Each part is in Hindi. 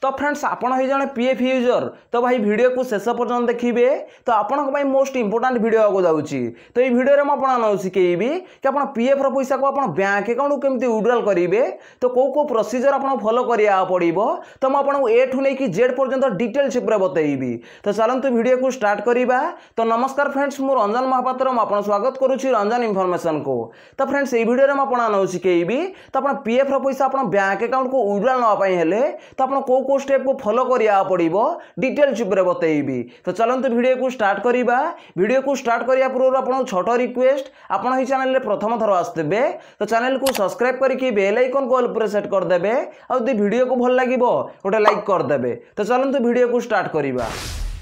तो फ्रेंड्स आपण ही जने पीएफ यूजर तो भाई वीडियो को शेष पर्यंत देखिए तो आपण मोस्ट इंपोर्टेंट वीडियो आगे जाऊँगी। तो ये वीडियो में आपको शिखेबी कि आप पीएफ पैसा को आप बैंक अकाउंट को केमती विड्रॉल करेंगे तो कौ प्रोसीजर आपको फॉलो करा पड़ो तो मुझे ए ठू नहीं जेड पर्यंत डिटेल्स बतईबी। तो चलते वीडियो को स्टार्ट करवा। तो नमस्कार फ्रेंड्स मु रंजन महापात्र मुझे स्वागत करुच्ची रंजन इनफॉरमेशन को। तो फ्रेंड्स ये वीडियो में आपको शिखेबी तो आप पीएफ पैसा आप बैंक अकाउंट को विड्रॉल नापे तो आप कौ स्टेप को फॉलो करा पड़ो डिटेल्स बतईबी। तो चलते वीडियो को स्टार्ट करवा। वीडियो को स्टार्ट करने पूर्व आप छोट रिक्वेस्ट आपड़ ही चैनल प्रथम थर आसते तो चैनल को सब्सक्राइब करके बेल आइकन को ऑल पर सेट करदे और वीडियो को भल लगे गोटे लाइक करदे। तो चलते वीडियो को स्टार्ट करवा।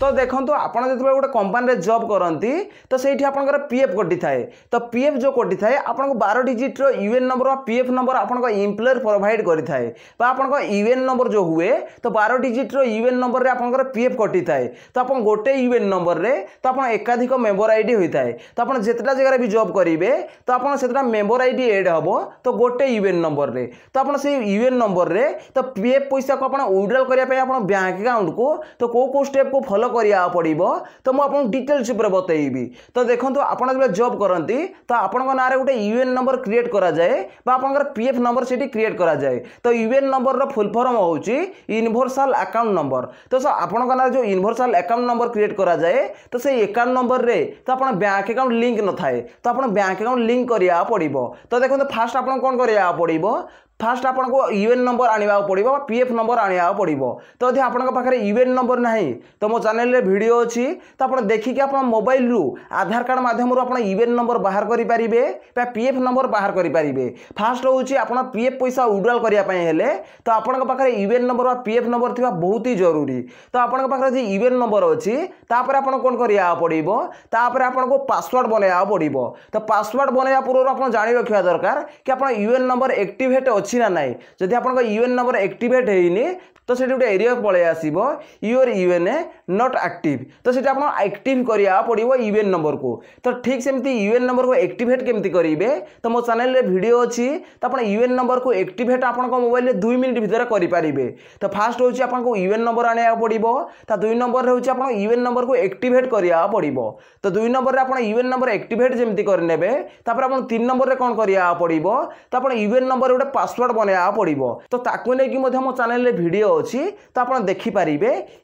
तो देखो आपड़ जो गोटे कंपानी जॉब करती तो सही आपंकर पीएफ कटि थाए तो पीएफ जो कटि थाए आपको 12 digit UN number PF number आपको एम्प्लॉयर प्रोवाइड करें आपको यूएन नंबर जो हुए तो 12 डिजिट यूएन नंबर रे आपंकर पीएफ कटि थाए तो आप गोटे यूएन नंबर रे तो आप एकाधिक मेंबर आईडी होता है तो आप जितना जगह भी जॉब करेंगे तो आप मेंबर आईडी एड हम तो गोटे यूएन नंबर रे तो आप यूएन नंबर रे तो पीएफ पैसा को आप विड्रॉल करने बैंक अकाउंट को तो कौ स्टेप को फॉलो करिया पड़िबो तो मु आपन डिटेल्स ऊपर बतईबी। तो देखंतु आपण जब जॉब करंती तो आपन नारे गोटे यूएन नंबर क्रिएट करा जाए बा आपन पीएफ नंबर सेठी क्रिएट करा जाए। तो यूएन नंबर रो फुल फॉर्म होउची यूनिवर्सल अकाउंट नंबर। तो आपन नारे जो यूनिवर्सल अकाउंट नंबर क्रिएट करा जाए तो से अकाउंट नंबर रे तो आपन बैंक अकाउंट लिंक न थाए तो आपन बैंक अकाउंट लिंक करिया पड़िबो। तो देखंतु फास्ट आपन कोन करिया पड़िबो फास्ट आपको यूएन नंबर आने पड़ो पीएफ नंबर आने पड़ो। तो यदि आपन पाखे यूएन नंबर ना तो मो चैनल रे वीडियो अच्छी तो आप देखिए आप मोबाइल रु आधार कार्ड माध्यम आप यूएन नंबर बाहर करेंगे पीएफ नंबर बाहर करेंगे। फास्ट हूँ आप पीएफ पैसा विड्रॉल करने तो आपन पाखे यूएन नंबर पीएफ नंबर थी बहुत ही जरूरी। तो आपन पाखे यूएन नंबर अच्छी तापर आप कौन करा पड़ो तापर आपको पासवर्ड बनवा पड़ो। तो पासवर्ड बनवा पूर्व आप जाणी रखा दरकार कि आप यूएन नंबर एक्टिवेट अच्छी ना नहीं। जदि आपन यूएन नंबर एक्टिवेट होइनी तो से गोटे एरिया पलि आसो यूर यूएन नॉट एक्टिव तो से एक्टिव करा पड़ो यूएन नंबर को। तो ठीक सेमती यूएन नंबर को एक्टिवेट केमती करेंगे तो मो चैनल रे वीडियो अच्छी तो आप यूएन नंबर को एक्टिवेट आपन मोबाइल में 2 मिनट भितर करेंगे। तो फास्ट हूँ आपको यूएन नंबर आने पड़ो तो 2 नंबर हूँ आप यूएन नंबर को एक्टिवेट करा पड़ो। तो 2 नंबर में आप यूएन नंबर एक्टिवेट जमी करने आप 3 नंबर में कौन करा पड़ो तो आप यूएन नंबर गोटे पासवर्ड बनवा पड़ो। तो ताकू नहीं मो चैनल रे वीडियो अच्छी तो आप देखिपारे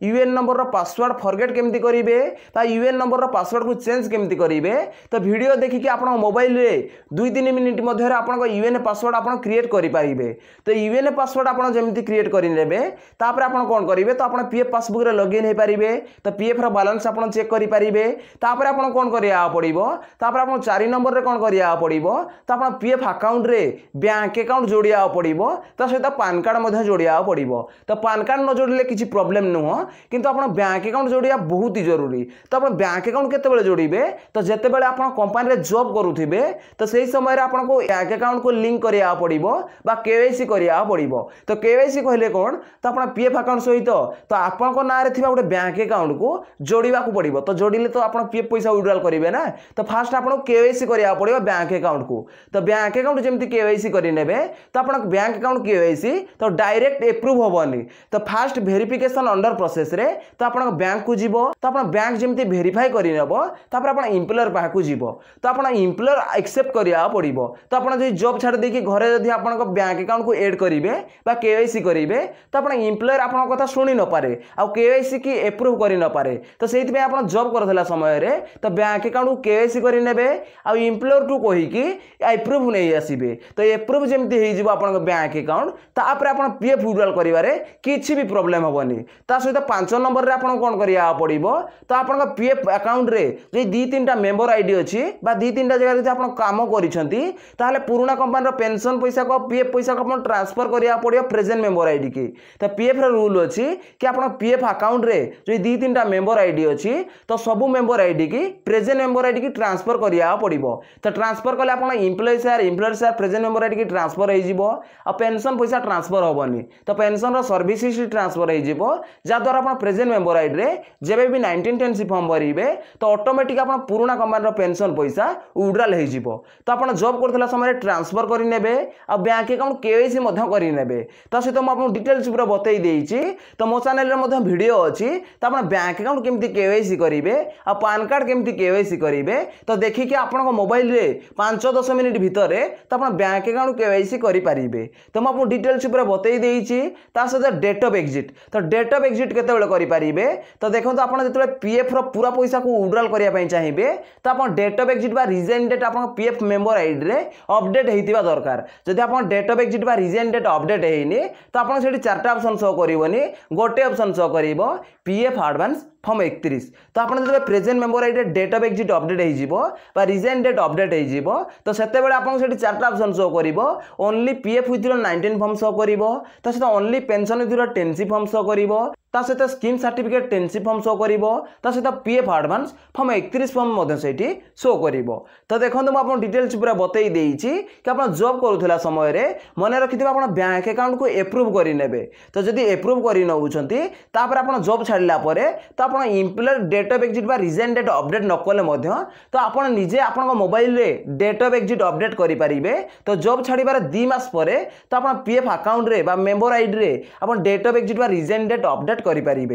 यूएन नंबर पासवर्ड फॉरगेट केमती करेंगे यूएन नंबर पासवर्ड को चेंज केमती करेंगे। तो वीडियो देखिए आप मोबाइल रे 2-3 मिनिट मध्य आपन यूएन पासवर्ड आप क्रिएट करेंगे। तो यूएन पासवर्ड आप जमी क्रिएट करेंगे तापर आप कौन करेंगे तो आप पीएफ पासबुक रे लॉगिन हो पारे तो पीएफ रो बैलेंस आप चेक करेंगे। तापर आप कौन करा पड़ो तापर आप 4 नंबर रे कौन करा पड़ो तो आप पीएफ अकाउंट रे बैंक अकाउंट जोड़िया पड़ो तो सहित पान कार्ड जोड़िया पड़ो। तो पान कार्ड न जोड़े किसी प्रोब्लेम नुह किंतु आप बैंक अकाउंट जोड़िया बहुत ही जरूरी। तो आप बैंक अकाउंट केते जोड़े तो जिते बड़े आप कंपनी रे जॉब करुवे तो सही समय आपको बैंक अकाउंट को लिंक करा पड़ो बा केवाईसी करा पड़ो। तो केवाईसी कहले कौन तो आप पीएफ अकाउंट सहित तो आपको ना गोटे बैंक अकाउंट को जोड़ा पड़ो। तो जोड़े तो आप पीएफ पैसा विड्रॉल करेंगे ना। तो फास्ट आपको केवाईसी करा पड़ो बैंक अकाउंट को। तो बैंक अकाउंट जमी केवाईसी करेंगे तो आप बैंक अकाउंट केवाईसी तो डायरेक्ट एप्रूव होबनी। तो फास्ट वेरिफिकेशन अंडर प्रोसेस रे तो आप बैंक को जीव तो आप बैंक जमी वेरीफाई करब तापर आप एम्प्लॉयर पाखु जीव तो आप एम्प्लॉयर एक्सेप्ट करा पड़ो। तो आप जॉब छाड़ देकी घरे जदि आप बैंक अकाउंट को एड करेंगे केवाईसी करेंगे तो आप एम्प्लॉयर आप कथा शुणी न पारे आ केवाईसी की एप्रूव कर न पारे। तो से आप जॉब करला समय रे तो बैंक अकाउंट को केवाईसी करने आ एम्प्लॉयर टू कहीकि एप्रूव नहीं आसबे। तो एप्रूव जमी हो आप बैंक अकाउंट तापर आप पीएफ विड्रॉल करेंगे किसी भी प्रोब्लेम हेनी। ता सहित 5 नंबर रे आपन कौन करिया पड़िबो तो आपन पीएफ अकाउंट रे जे 2-3टा मेंबर आईडी अछि बा 2-3टा जगह जे आपन काम करिसंती ताले पुराना कंपनी रो पेंशन पैसा को पीएफ पैसा को आपन ट्रांसफर करिया पड़ियो प्रेजेंट मेंबर आईडी के। तो पीएफ रो रूल अछि कि आपन पीएफ अकाउंट रे जे 2-3टा मेंबर आईडी अछि तो सब मेंबर आईडी की प्रेजेंट मेंबर आईडी की ट्रांसफर करिया पड़िबो। तो ट्रांसफर कले आपन employer share present member ID की ट्रांसफर हो जिवो आ पेंशन पैसा ट्रांसफर होबनी। तो पेंशन रो सर्विस बेनिफिशियरी ट्रांसफर हो जहाद्वारा आप प्रेजेंट मेंबर आईडी रे जेबे भी 1910 फॉर्म भरवे तो ऑटोमेटिक आप पुराना कंपनी पेंशन पैसा विड्रॉल हो तो आप जॉब करथिला समय ट्रांसफर करेंगे आ बैंक अकाउंट केवाईसी करेंगे तो सहित मुझे डिटेल्स पूरा बतई देछि तो मो चैनल रे वीडियो अच्छी तो आप बैंक अकाउंट केमती केवाईसी करेंगे आ पान कार्ड केमती केवाईसी करेंगे तो देखिए आप मोबाइल रे 5-10 मिनिट भितर तो आप बैंक अकाउंट केवाईसी करेंगे तो मुझे डिटेल्स पूरा बतई देछि ता सहित डेट ऑफ एग्जिट तो डेट ऑफ एग्जिट केते करेंगे तो देखो आप जो पीएफ पूरा पैसा को विड्रॉल करने चाहिए तो आप date of exit resign date आप पीएफ मेंबर आईडी रे अपडेट होता दरकार जदि आप date of exit resign date update होनी तो आप 4टा ऑप्शन शो करनी गोटे ऑप्शन शो कर पीएफ एडवांस फॉर्म 31 तो आप जो present member ID date of exit update हो रिजाइन डेट अपडेट हो तो से 4टा ऑप्शन शो कर only PF withdraw 19 form show कर तो सहित only pension withdraw 10 form show कर सहित स्कीम सर्टिफिकेट 10 फॉर्म शो कर सहित पीएफ एडवांस फॉर्म 31 फॉर्म से शो कर तो देखो मुझे डिटेल्स पूरा बतई देछि कि आप जॉब करूला समय मन रखि आप बैंक अकाउंट को एप्रूव करेंगे तो जब एप्रूव कर नौकरी आप जॉब छाड़ा तो आप employer date of exit resign date update न कले तो आप निजे आप मोबाइल रे डेट ऑफ एग्जिट अपडेट करेंगे तो जॉब छाड़ार 2 मास पर तो आप पीएफ अकाउंट रे मेंबर आईडी रे आप date of exit resign date update करेंगे।